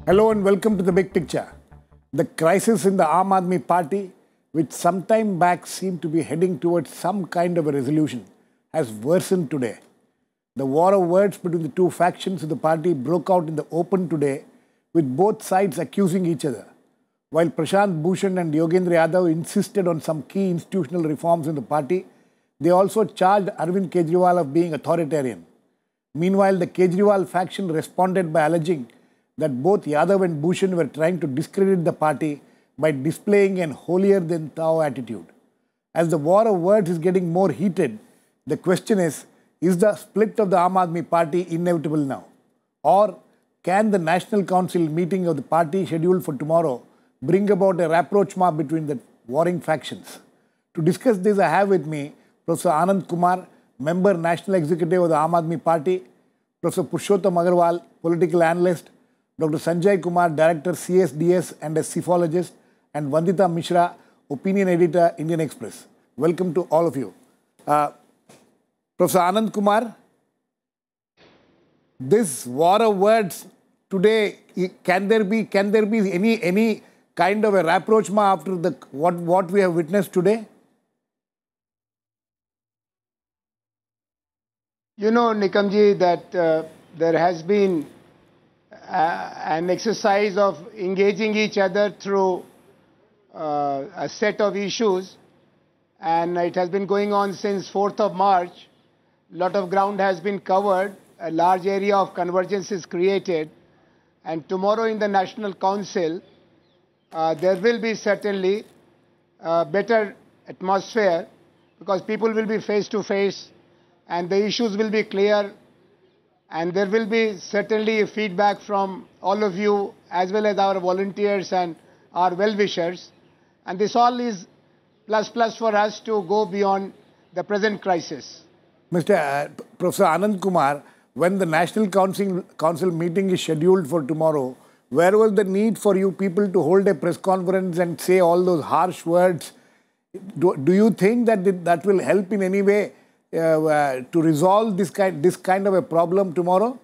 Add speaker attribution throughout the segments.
Speaker 1: Hello and welcome to the big picture. The crisis in the Aadmi party, which some time back seemed to be heading towards some kind of a resolution, has worsened today. The war of words between the two factions of the party broke out in the open today, with both sides accusing each other. While Prashant Bhushan and Yogendra Yadav insisted on some key institutional reforms in the party, they also charged Arvind Kejriwal of being authoritarian. Meanwhile, the Kejriwal faction responded by alleging that both Yadav and Bhushan were trying to discredit the party by displaying an holier-than-thou attitude. As the war of words is getting more heated, the question is the split of the Aadmi party inevitable now? Or can the National Council meeting of the party scheduled for tomorrow bring about a rapprochement between the warring factions? To discuss this, I have with me Professor Anand Kumar, Member National Executive of the Aadmi Party, Professor Purushottam Agrawal, Political Analyst, Dr. Sanjay Kumar, Director CSDS and a Psephologist, and Vandita Mishra, Opinion Editor, Indian Express. Welcome to all of you. Professor Anand Kumar, this war of words today, can there be any kind of a rapprochement after what we have witnessed today?
Speaker 2: You know, Nikamji, that there has been an exercise of engaging each other through a set of issues, and it has been going on since 4th of March. A lot of ground has been covered, a large area of convergence is created, and tomorrow in the National Council, there will be certainly a better atmosphere because people will be face to face and the issues will be clear. And there will be certainly feedback from all of you as well as our volunteers and our well-wishers. And this all is plus for us to go beyond the present crisis.
Speaker 1: Professor Anand Kumar, when the National Council meeting is scheduled for tomorrow, where was the need for you people to hold a press conference and say all those harsh words? Do you think that that will help in any way to resolve this kind of a problem tomorrow?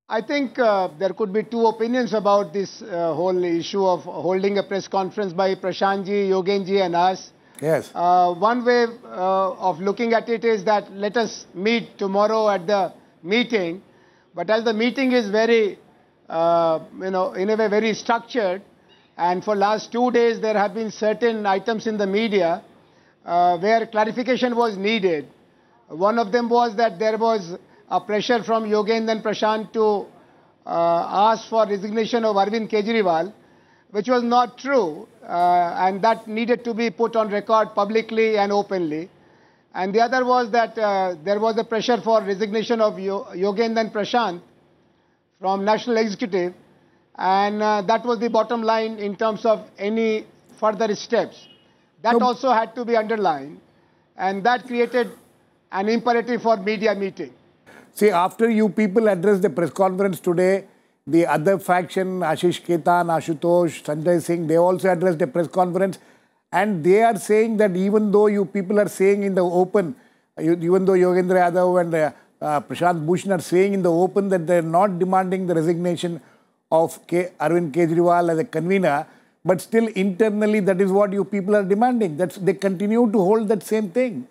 Speaker 2: I think there could be two opinions about this whole issue of holding a press conference by Prashantji, Yogenji and us.
Speaker 1: Yes.
Speaker 2: One way of looking at it is that let us meet tomorrow at the meeting, but as the meeting is very, in a way very structured, and for last 2 days, there have been certain items in the media where clarification was needed. One of them was that there was a pressure from Yogendra and Prashant to ask for resignation of Arvind Kejriwal, which was not true, and that needed to be put on record publicly and openly. And the other was that there was a pressure for resignation of Yogendra and Prashant from National Executive. And that was the bottom line in terms of any further steps. That also had to be underlined. And that created an imperative for media meeting.
Speaker 1: See, after you people addressed the press conference today, the other faction, Ashish Ketan, Ashutosh, Sanjay Singh, they also addressed a press conference. And they are saying that even though you people are saying in the open, even though Yogendra Yadav and Prashant Bhushan are saying in the open that they are not demanding the resignation of Arvind Kejriwal as a convener, but still internally that is what you people are demanding. They continue to hold that same thing.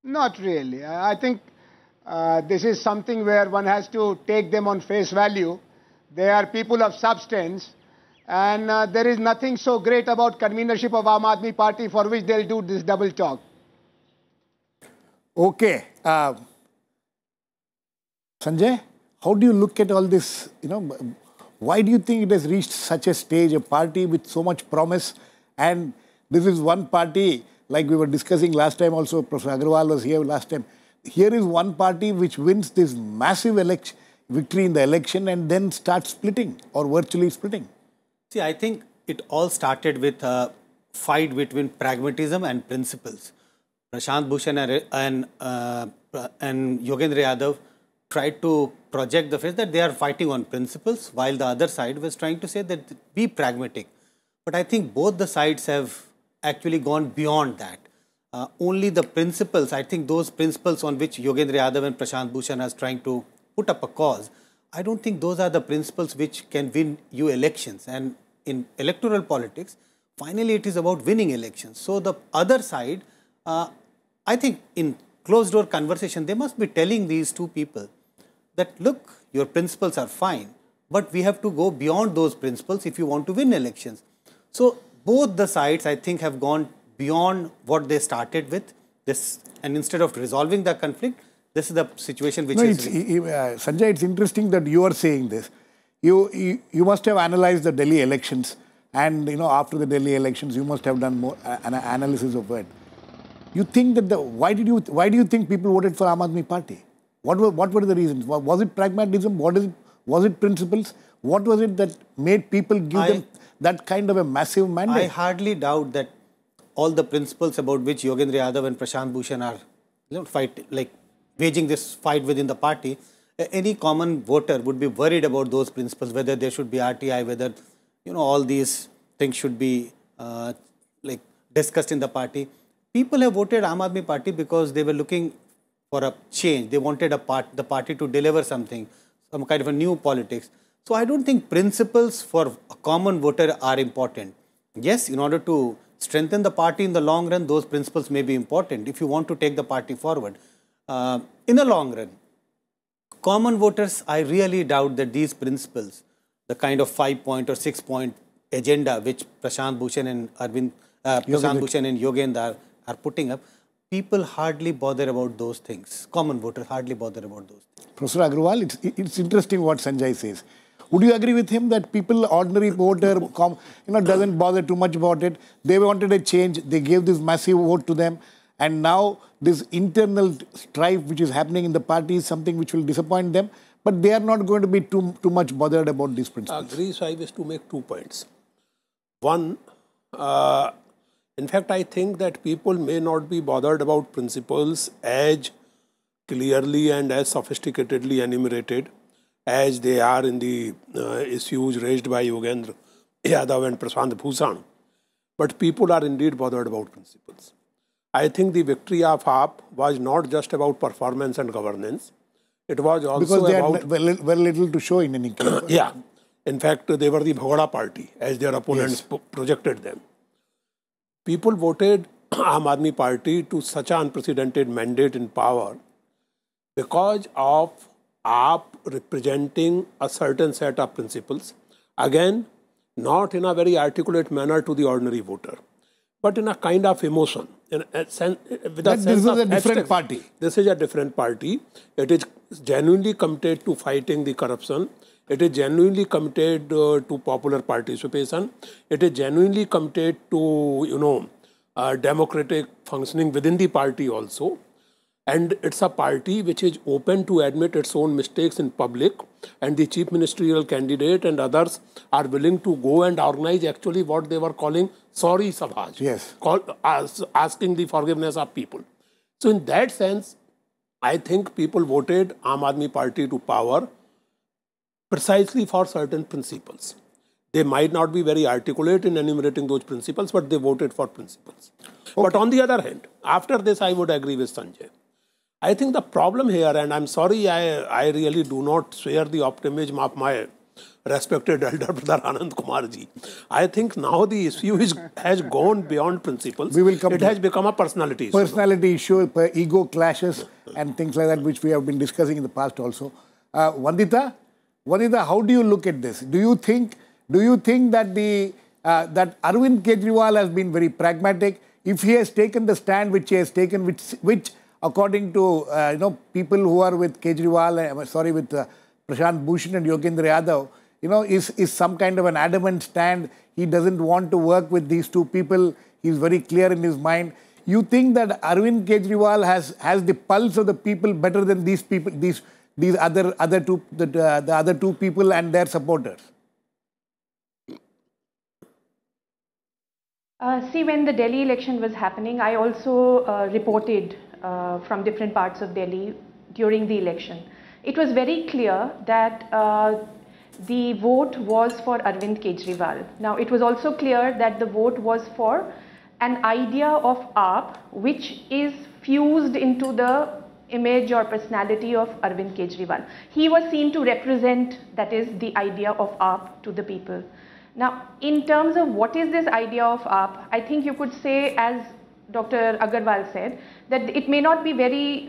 Speaker 2: Not really. I think this is something where one has to take them on face value. They are people of substance, and there is nothing so great about convenership of Aadmi party for which they'll do this double talk.
Speaker 1: Okay. Sanjay, how do you look at all this? Why do you think it has reached such a stage, a party with so much promise? And this is one party, like we were discussing last time also, Professor Agrawal was here last time. Here is one party which wins this massive victory in the election and then starts splitting or virtually splitting.
Speaker 3: See, I think it all started with a fight between pragmatism and principles. Prashant Bhushan and Yogendra Yadav tried to project the fact that they are fighting on principles, while the other side was trying to say that be pragmatic. But I think both the sides have actually gone beyond that. only the principles, I think those principles on which Yogendra Yadav and Prashant Bhushan are trying to put up a cause, I don't think those are the principles which can win you elections. And in electoral politics, finally it is about winning elections. So the other side, I think in closed door conversation, they must be telling these two people that, look, your principles are fine, but we have to go beyond those principles if you want to win elections. So both the sides, I think, have gone beyond what they started with this, and instead of resolving the conflict, this is the situation which is...
Speaker 1: Sanjay, it's interesting that you are saying this. You must have analyzed the Delhi elections, and after the Delhi elections, you must have done more an analysis of it. You think that why do you think people voted for Aam Aadmi Party? What were the reasons? Was it pragmatism? Was it principles? What was it that made people give them that kind of a massive mandate?
Speaker 3: I hardly doubt that all the principles about which Yogendra Yadav and Prashant Bhushan are waging this fight within the party, any common voter would be worried about those principles, whether there should be RTI, whether all these things should be discussed in the party. People have voted Aam Aadmi Party because they were looking for a change. They wanted the party to deliver something, some kind of a new politics. So I don't think principles for a common voter are important. Yes, in order to strengthen the party in the long run, those principles may be important if you want to take the party forward. In the long run, common voters, I really doubt that these principles, the kind of 5-point or 6-point agenda which Prashant Bhushan and Yogendra are putting up, people hardly bother about those things. Common voters hardly bother about those things.
Speaker 1: Professor Agrawal, it's interesting what Sanjay says. Would you agree with him that people, ordinary voter, doesn't bother too much about it? They wanted a change. They gave this massive vote to them. And now this internal strife which is happening in the party is something which will disappoint them. But they are not going to be too much bothered about these principles.
Speaker 4: Girish, I wish to make 2 points. One, in fact, I think that people may not be bothered about principles as clearly and as sophisticatedly enumerated as they are in the issues raised by Yogendra Yadav and Prashant Bhushan. But people are indeed bothered about principles. I think the victory of AAP was not just about performance and governance. It was also
Speaker 1: because they
Speaker 4: about...
Speaker 1: had very little to show in any case.
Speaker 4: Yeah. In fact, they were the Bhagoda party, as their opponents projected them. People voted Aam Aadmi Party to such an unprecedented mandate in power because of AAP representing a certain set of principles. Again, not in a very articulate manner to the ordinary voter, but in a kind of emotion. This is
Speaker 1: a different party.
Speaker 4: This is a different party. It is genuinely committed to fighting the corruption. It is genuinely committed to popular participation. It is genuinely committed to, democratic functioning within the party also. And it's a party which is open to admit its own mistakes in public, and the chief ministerial candidate and others are willing to go and organize actually what they were calling sorry sabhas,
Speaker 1: yes,
Speaker 4: asking the forgiveness of people. So in that sense, I think people voted Aam Aadmi Party to power precisely for certain principles. They might not be very articulate in enumerating those principles, but they voted for principles. Okay. But on the other hand, after this I would agree with Sanjay. I think the problem here, and I'm sorry, I really do not share the optimism of my respected elder brother Anand Kumar ji. I think now the issue has gone beyond principles. It has become a personality issue.
Speaker 1: Personality issue, ego clashes and things like that, which we have been discussing in the past also. Vandita, how do you look at this? Do you think that that Arvind Kejriwal has been very pragmatic? If he has taken the stand which he has taken, which according to people who are with Kejriwal, with Prashant Bhushan and Yogendra Yadav, is some kind of an adamant stand. He doesn't want to work with these two people. He's very clear in his mind. You think that Arvind Kejriwal has the pulse of the people better than these people, the other two people and their supporters?
Speaker 5: See, when the Delhi election was happening, I also reported from different parts of Delhi during the election. It was very clear that the vote was for Arvind Kejriwal. Now, it was also clear that the vote was for an idea of AAP which is fused into the image or personality of Arvind Kejriwal. He was seen to represent, that is, the idea of AAP to the people. Now, in terms of what is this idea of AAP, I think you could say, as Dr. Agrawal said, that it may not be very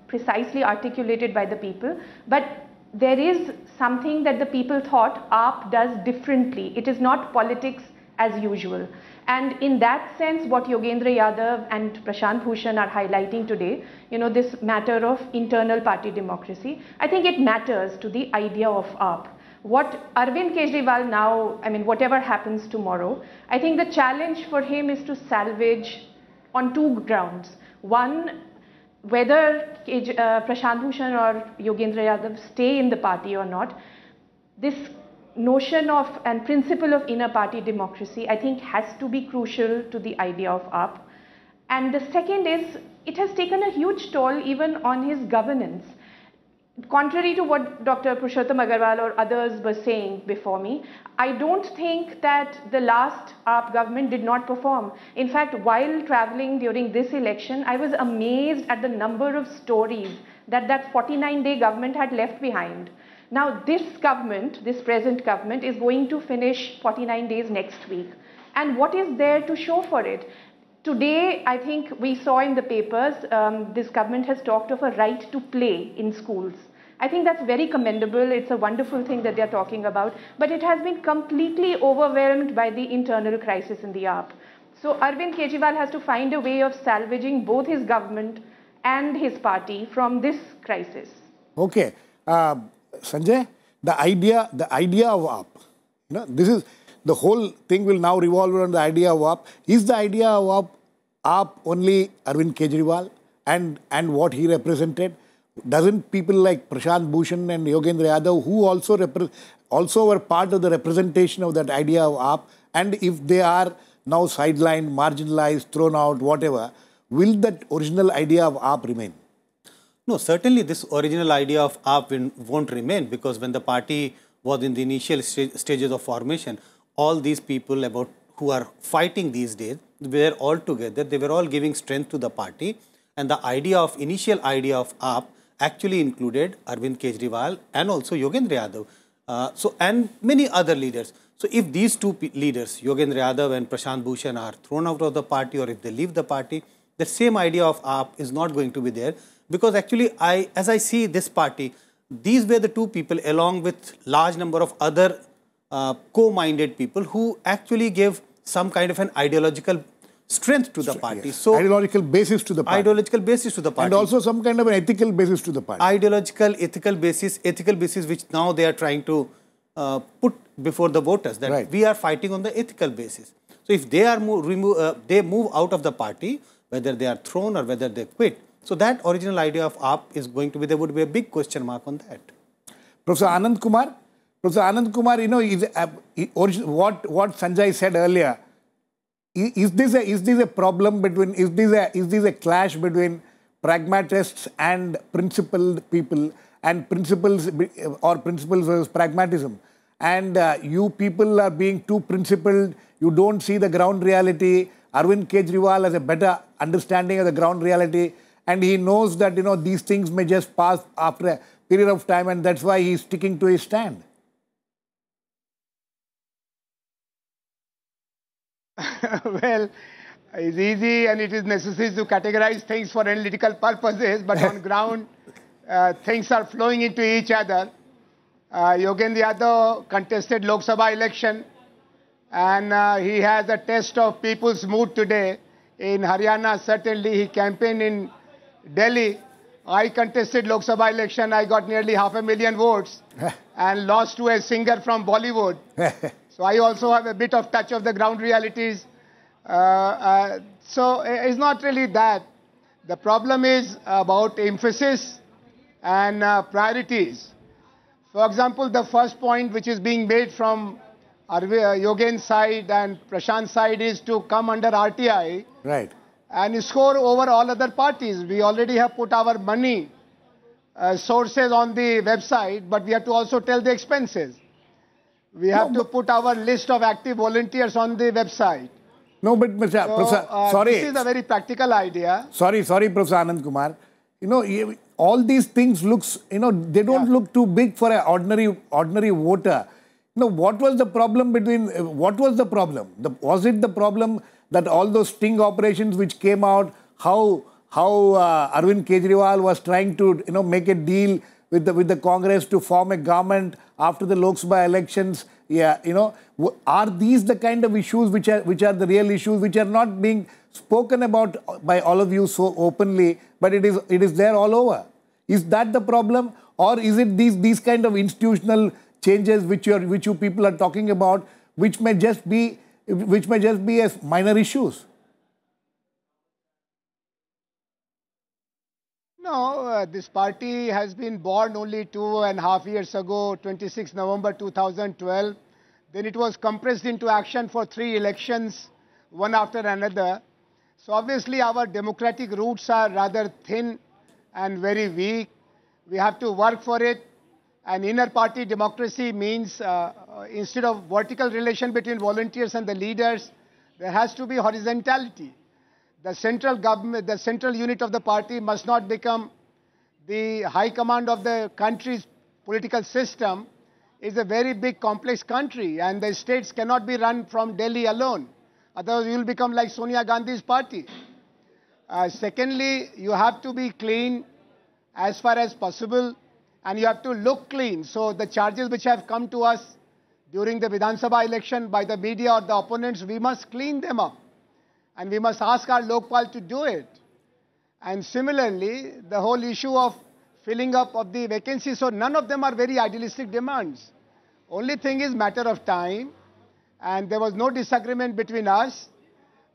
Speaker 5: precisely articulated by the people, but there is something that the people thought AAP does differently. It is not politics as usual. And in that sense, what Yogendra Yadav and Prashant Bhushan are highlighting today, this matter of internal party democracy, I think it matters to the idea of AAP. What Arvind Kejriwal now, whatever happens tomorrow, I think the challenge for him is to salvage on two grounds. One, whether Prashant Bhushan or Yogendra Yadav stay in the party or not, this notion of and principle of inner party democracy, I think, has to be crucial to the idea of AAP. And the second is, it has taken a huge toll even on his governance. Contrary to what Dr. Purushottam Agarwal or others were saying before me, I don't think that the last AAP government did not perform. In fact, while traveling during this election, I was amazed at the number of stories that 49-day government had left behind. Now, this government, this present government, is going to finish 49 days next week. And what is there to show for it? Today, I think we saw in the papers, this government has talked of a right to play in schools. I think that's very commendable. It's a wonderful thing that they're talking about. But it has been completely overwhelmed by the internal crisis in the AAP. So Arvind Kejriwal has to find a way of salvaging both his government and his party from this crisis.
Speaker 1: Okay. Sanjay, the idea of AAP, this is the whole thing will now revolve around the idea of AAP. Is the idea of AAP only Arvind Kejriwal and what he represented? Doesn't people like Prashant Bhushan and Yogendra Yadav, who also were part of the representation of that idea of AAP, and if they are now sidelined, marginalized, thrown out, whatever, will that original idea of AAP remain?
Speaker 3: No, certainly this original idea of AAP won't remain, because when the party was in the initial stages of formation, all these people who are fighting these days were all together. They were all giving strength to the party, and the initial idea of AAP actually included Arvind Kejriwal and also Yogendra Yadav, and many other leaders. So if these two leaders, Yogendra Yadav and Prashant Bhushan, are thrown out of the party, or if they leave the party, the same idea of AAP is not going to be there. Because actually, as I see this party, these were the two people, along with large number of other co-minded people, who actually gave some kind of an ideological strength to the party.
Speaker 1: Yes. So ideological basis to the party.
Speaker 3: Ideological basis to the party.
Speaker 1: And also some kind of an ethical basis to the party.
Speaker 3: Ethical basis which now they are trying to put before the voters, that we are fighting on the ethical basis. So if they are they move out of the party, whether they are thrown or whether they quit, so that original idea of AAP is going to be, there would be a big question mark on that.
Speaker 1: Professor Anand Kumar, what Sanjay said earlier, is this a problem between, is this a clash between pragmatists and principled people, and principles versus pragmatism? And you people are being too principled, you don't see the ground reality. Arvind Kejriwal has a better understanding of the ground reality, and he knows that, these things may just pass after a period of time, and that's why he's sticking to his stand.
Speaker 2: Well, it's easy and it is necessary to categorize things for analytical purposes, but on ground, things are flowing into each other. Yogendra Yadav contested Lok Sabha election, and he has a test of people's mood today. In Haryana, certainly he campaigned in Delhi. I contested Lok Sabha election. I got nearly 500,000 votes and lost to a singer from Bollywood. So I also have a bit of touch of the ground realities. So it's not really that. The problem is about emphasis and priorities. For example, the first point which is being made from Yogen's side and Prashant's side is to come under RTI.
Speaker 1: Right.
Speaker 2: And score over all other parties. We already have put our money sources on the website, but we have to also tell the expenses. We have to put our list of active volunteers on the website.
Speaker 1: No, but Mr.
Speaker 2: So,
Speaker 1: Professor, sorry.
Speaker 2: This is a very practical idea.
Speaker 1: Sorry, Professor Anand Kumar. You know, all these things looks, you know, they don't look too big for an ordinary voter. You know, what was the problem what was the problem? Was it the problem that all those sting operations which came out, how Arvind Kejriwal was trying to, you know, make a deal with the Congress to form a government after the Lok Sabha elections? Yeah, you know, are these the kind of issues which are the real issues which are not being spoken about by all of you so openly, but it is there all over? Is that the problem, or is it these kind of institutional changes which you people are talking about, which may just be as minor issues?
Speaker 2: No, this party has been born only 2.5 years ago, 26 November 2012. Then it was compressed into action for 3 elections, one after another. So obviously our democratic roots are rather thin and very weak. We have to work for it. And inner party democracy means instead of vertical relation between volunteers and the leaders, there has to be horizontality. The central government, the central unit of the party must not become the high command of the country's political system. It's a very big, complex country, and the states cannot be run from Delhi alone. Otherwise, you will become like Sonia Gandhi's party. Secondly, you have to be clean as far as possible, and you have to look clean. So the charges which have come to us during the Vidhan Sabha election by the media or the opponents, we must clean them up. And we must ask our Lokpal to do it. And similarly, the whole issue of filling up of the vacancies, so none of them are very idealistic demands. Only thing is matter of time. And there was no disagreement between us.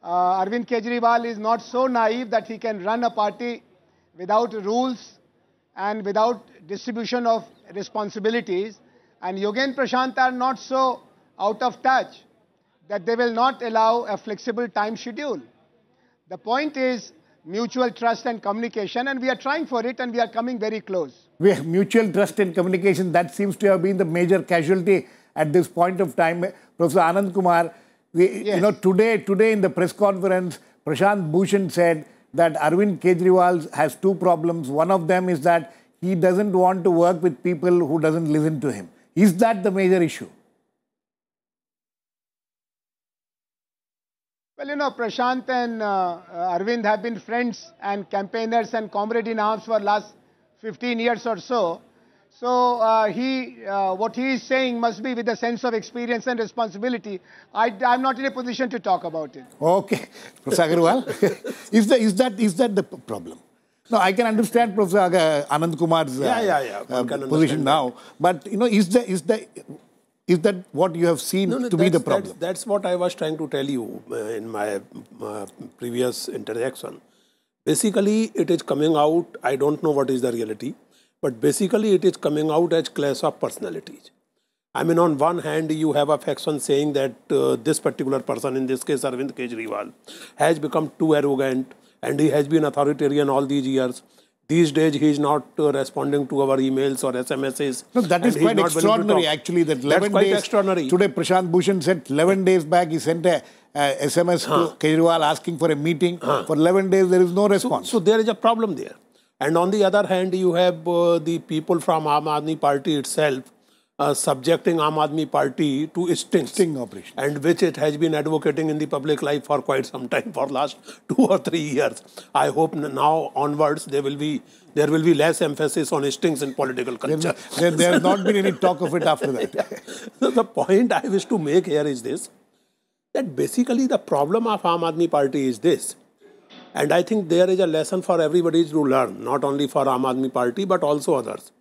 Speaker 2: Arvind Kejriwal is not so naive that he can run a party without rules and without distribution of responsibilities. And Yogen and Prashant are not so out of touch that they will not allow a flexible time schedule. The point is mutual trust and communication, and we are trying for it, and we are coming very close.
Speaker 1: We have mutual trust and communication. That seems to have been the major casualty at this point of time. Professor Anand Kumar, you know, today in the press conference, Prashant Bhushan said that Arvind Kejriwal has 2 problems. One of them is that he doesn't want to work with people who doesn't listen to him. Is that the major issue?
Speaker 2: Well, you know, Prashant and Arvind have been friends and campaigners and comrade in arms for last 15 years or so. So what he is saying must be with a sense of experience and responsibility. I'm not in a position to talk about it.
Speaker 1: Okay, Professor Agrawal, is that the problem? No, I can understand Professor Anand Kumar's position now, but you know, is that what you have seen to be the problem?
Speaker 4: That's what I was trying to tell you in my previous interaction. Basically, it is coming out, I don't know what is the reality, but basically it is coming out as clash of personalities. I mean, on one hand, you have a faction saying that this particular person, in this case Arvind Kejriwal, has become too arrogant and he has been authoritarian all these years. These days, he is not responding to our emails or SMSs.
Speaker 1: No, that is quite extraordinary, actually. That 11 days.
Speaker 4: Extraordinary.
Speaker 1: Today, Prashant Bhushan said 11 days back, he sent a SMS to Kejriwal asking for a meeting. For 11 days, there is no response.
Speaker 4: So there is a problem there. And on the other hand, you have the people from Aam Aadmi Party itself subjecting Aam Aadmi Party to sting operation, and which it has been advocating in the public life for quite some time, for last 2 or 3 years. I hope now onwards there will be less emphasis on stings in political culture.
Speaker 1: There has not been any talk of it after that.
Speaker 4: So the point I wish to make here is this, that basically the problem of Aam Aadmi Party is this, and I think there is a lesson for everybody to learn, not only for Aam Aadmi Party but also others.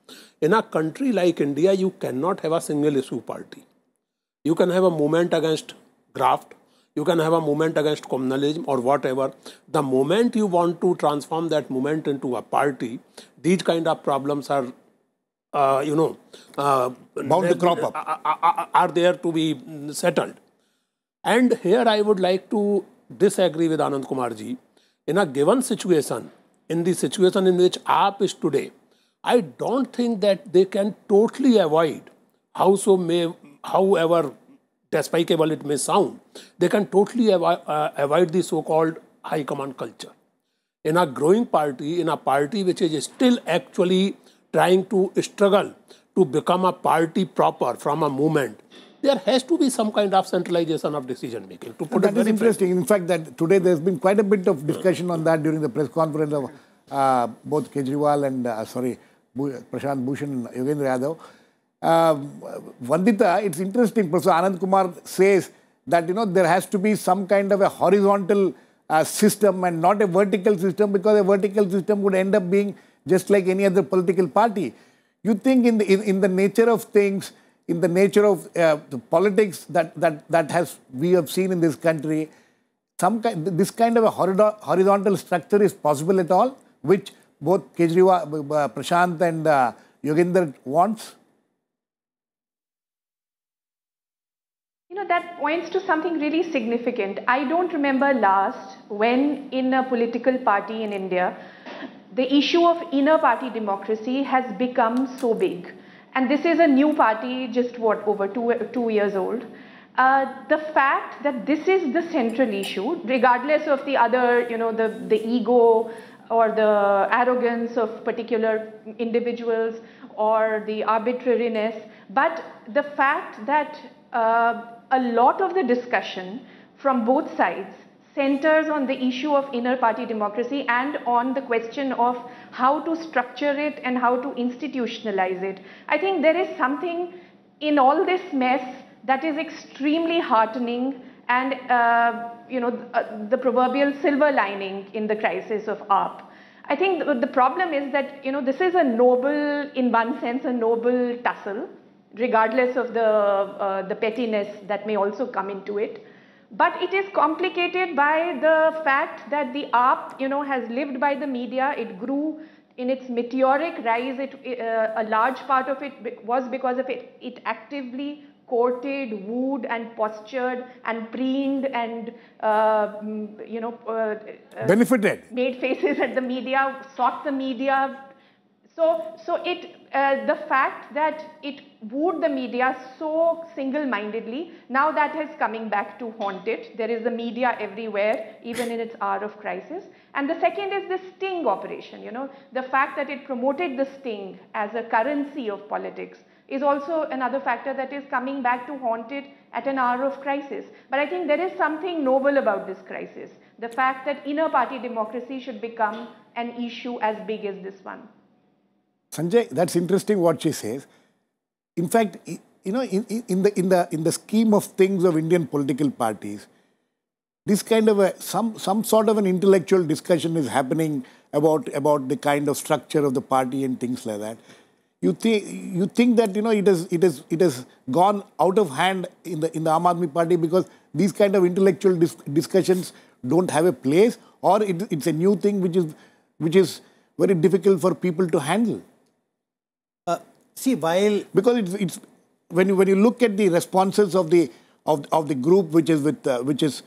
Speaker 4: In a country like India, you cannot have a single issue party. You can have a movement against graft, you can have a movement against communalism or whatever. The moment you want to transform that movement into a party, these kind of problems are, bound
Speaker 1: to crop up.
Speaker 4: Are there to be settled. And here I would like to disagree with Anand Kumar ji. In a given situation, in the situation in which AAP is today, I don't think that they can totally avoid, however despicable it may sound, they can totally avoid the so-called high command culture. In a growing party, in a party which is still actually trying to struggle to become a party proper from a movement, there has to be some kind of centralization of decision making. To put
Speaker 1: that is interesting. In fact, that today there's been quite a bit of discussion on that during the press conference of both Kejriwal and Prashant Bhushan and Yogendra Yadav. Vandita, it's interesting. Professor Anand Kumar says that there has to be some kind of a horizontal system and not a vertical system, because a vertical system would end up being just like any other political party. You think in the nature of things, in the nature of the politics that we have seen in this country, this kind of a horizontal structure is possible at all, which both Kejriwal, Prashant and Yogendra wants?
Speaker 5: That points to something really significant. I don't remember last when in a political party in India, the issue of inner party democracy has become so big. And this is a new party, just over two years old. The fact that this is the central issue, regardless of the other, the ego or the arrogance of particular individuals or the arbitrariness, but the fact that a lot of the discussion from both sides centers on the issue of inner party democracy and on the question of how to structure it and how to institutionalize it. I think there is something in all this mess that is extremely heartening and, the proverbial silver lining in the crisis of AAP. I think the problem is that, this is a noble, in one sense, a noble tussle, regardless of the pettiness that may also come into it. But it is complicated by the fact that the AAP, has lived by the media. It grew in its meteoric rise. A large part of it was because of it. It actively courted, wooed and postured and preened and,
Speaker 1: benefited.
Speaker 5: Made faces at the media, sought the media. So the fact that it wooed the media so single-mindedly, now that is coming back to haunt it. There is the media everywhere, even in its hour of crisis. And the second is the sting operation, the fact that it promoted the sting as a currency of politics is also another factor that is coming back to haunt it at an hour of crisis. But I think there is something noble about this crisis, the fact that inner party democracy should become an issue as big as this one.
Speaker 1: Sanjay, that's interesting what she says. In fact, in the scheme of things of Indian political parties, this kind of some sort of an intellectual discussion is happening about the kind of structure of the party and things like that. You think that it has gone out of hand in the Aam Aadmi Party because these kind of intellectual discussions don't have a place, or it's a new thing which is very difficult for people to handle. Because it's when you look at the responses of the group which is with Arvind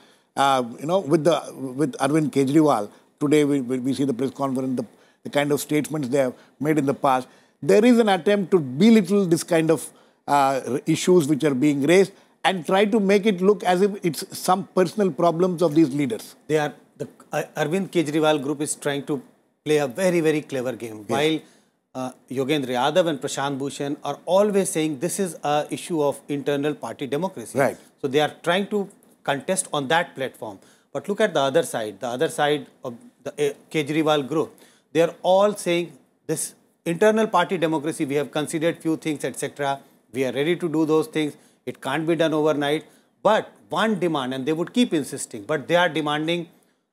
Speaker 1: Kejriwal today, we see the press conference, the kind of statements they have made in the past. There is an attempt to belittle this kind of issues which are being raised and try to make it look as if it's some personal problems of these leaders.
Speaker 3: The Arvind Kejriwal group is trying to play a very, very clever game. Yes. While Yogendra Yadav and Prashant Bhushan are always saying this is an issue of internal party democracy.
Speaker 1: Right.
Speaker 3: So they are trying to contest on that platform. But look at the other side of the Kejriwal group. They are all saying this internal party democracy, we have considered few things, etc. We are ready to do those things. It can't be done overnight. But one demand, and they would keep insisting, but they are demanding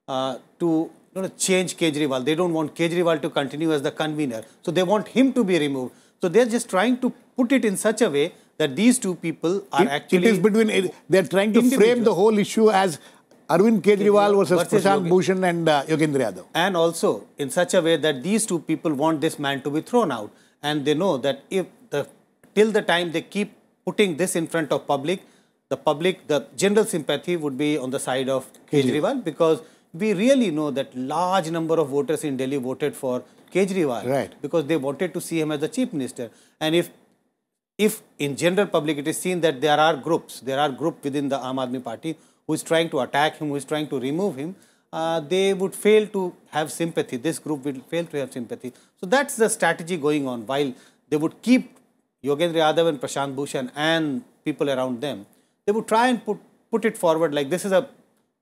Speaker 3: to change Kejriwal. They don't want Kejriwal to continue as the convener. So they want him to be removed. So they're just trying to put it in such a way that these two people are actually...
Speaker 1: It is between... They're trying to frame the whole issue as Arvind Kejriwal versus Prashant Bhushan and Yogendra Yadav.
Speaker 3: And also in such a way that these two people want this man to be thrown out. And they know that if till the time they keep putting this in front of the general sympathy would be on the side of Kejriwal, because we really know that large number of voters in Delhi voted for Kejriwal,
Speaker 1: right,
Speaker 3: because they wanted to see him as the chief minister. And if if in general public it is seen that there are groups within the Aam Aadmi Party who is trying to attack him, who is trying to remove him, they would fail to have sympathy. This group will fail to have sympathy. So that's the strategy going on. While they would keep Yogendra Yadav and Prashant Bhushan and people around them, they would try and put it forward like this is a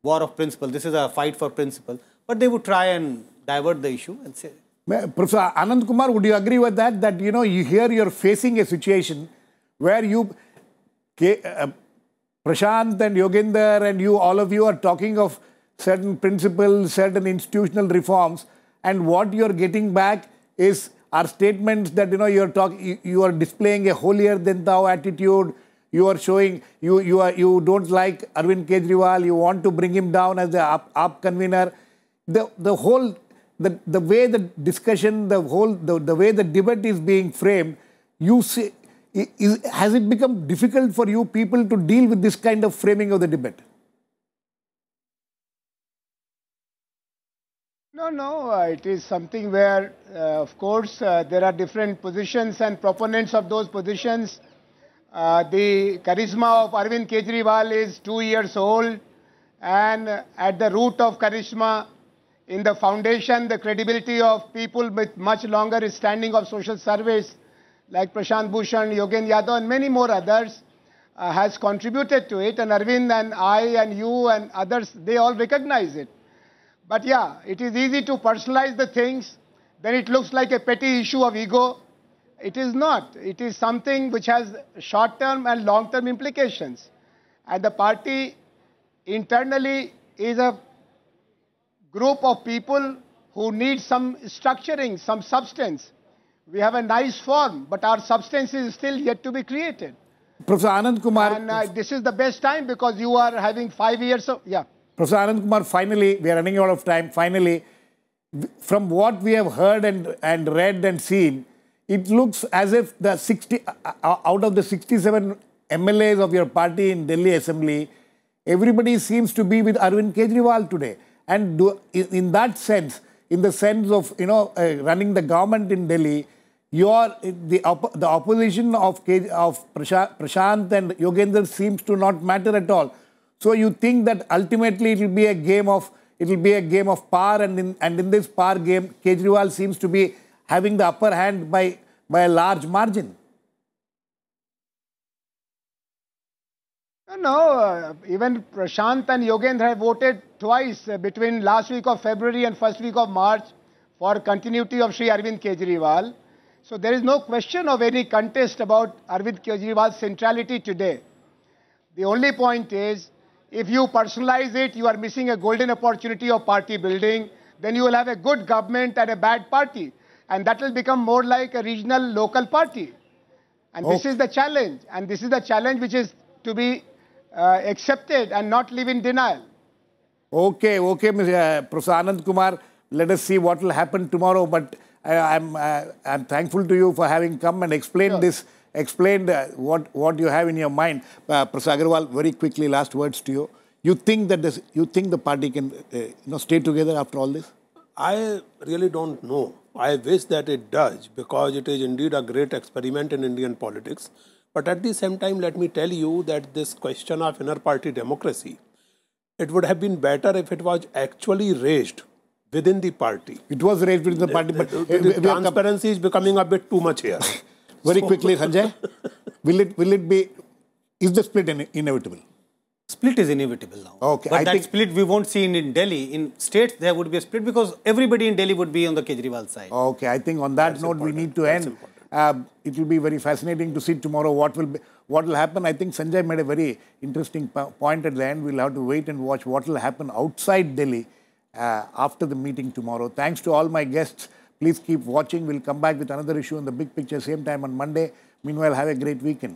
Speaker 3: war of principle, this is a fight for principle, but they would try and divert the issue and say.
Speaker 1: Professor Anand Kumar, would you agree with that? That, you know, here you're facing a situation where Prashant and Yogendra and you, all of you are talking of certain principles, certain institutional reforms, and what you're getting back are statements that, you know, you are displaying a holier than thou attitude. You are showing you don't like Arvind Kejriwal. You want to bring him down as the AAP convener. The way the discussion, the way the debate is being framed, you see, has it become difficult for you people to deal with this kind of framing of the debate?
Speaker 2: No, it is something where, of course, there are different positions and proponents of those positions. The charisma of Arvind Kejriwal is 2 years old, and at the root of charisma, in the foundation, the credibility of people with much longer standing of social service, like Prashant Bhushan, Yogendra Yadav, and many more others, has contributed to it. And Arvind and I and you and others, they all recognize it. But yeah, it is easy to personalize the things. Then it looks like a petty issue of ego. It is not. It is something which has short-term and long-term implications. And the party internally is a group of people who need some structuring, some substance. We have a nice form, but our substance is still yet to be created.
Speaker 1: Professor Anand Kumar.
Speaker 2: And this is the best time because you are having 5 years of... Yeah.
Speaker 1: Professor Anand Kumar, finally, we are running out of time. Finally, from what we have heard and read and seen, it looks as if the out of the 67 MLAs of your party in Delhi Assembly, everybody seems to be with Arvind Kejriwal today. And in that sense, in the sense of, you know, running the government in Delhi, the opposition of Prashant and Yogendra seems to not matter at all. So you think that ultimately it will be a game of power, and in this power game, Kejriwal seems to be having the upper hand by a large margin.
Speaker 2: No, even Prashant and Yogendra have voted twice between last week of February and first week of March for continuity of Shri Arvind Kejriwal. So there is no question of any contest about Arvind Kejriwal's centrality today. The only point is, if you personalize it, you are missing a golden opportunity of party building. Then you will have a good government and a bad party. And that will become more like a regional local party. And this is the challenge. And this is the challenge which is to be accepted and not live in denial. Okay,
Speaker 1: Professor Anand Kumar, let us see what will happen tomorrow. But I'm thankful to you for having come and explained this. Explained what you have in your mind. Professor Agrawal, very quickly, last words to you. You think that the party can stay together after all this?
Speaker 4: I really don't know. I wish that it does, because it is indeed a great experiment in Indian politics. But at the same time, let me tell you that this question of inner party democracy, it would have been better if it was actually raised within the party.
Speaker 1: It was raised within the party, but
Speaker 4: the transparency is becoming a bit too much here.
Speaker 1: Very quickly, Sanjay, is the split inevitable?
Speaker 3: Split is inevitable now.
Speaker 1: Okay,
Speaker 3: but that split we won't see in Delhi. In states, there would be a split because everybody in Delhi would be on the Kejriwal side.
Speaker 1: Okay, I think on that note, we need to end. It will be very fascinating to see tomorrow what will happen. I think Sanjay made a very interesting point at the end. We'll have to wait and watch what will happen outside Delhi after the meeting tomorrow. Thanks to all my guests. Please keep watching. We'll come back with another issue on the big picture, same time on Monday. Meanwhile, have a great weekend.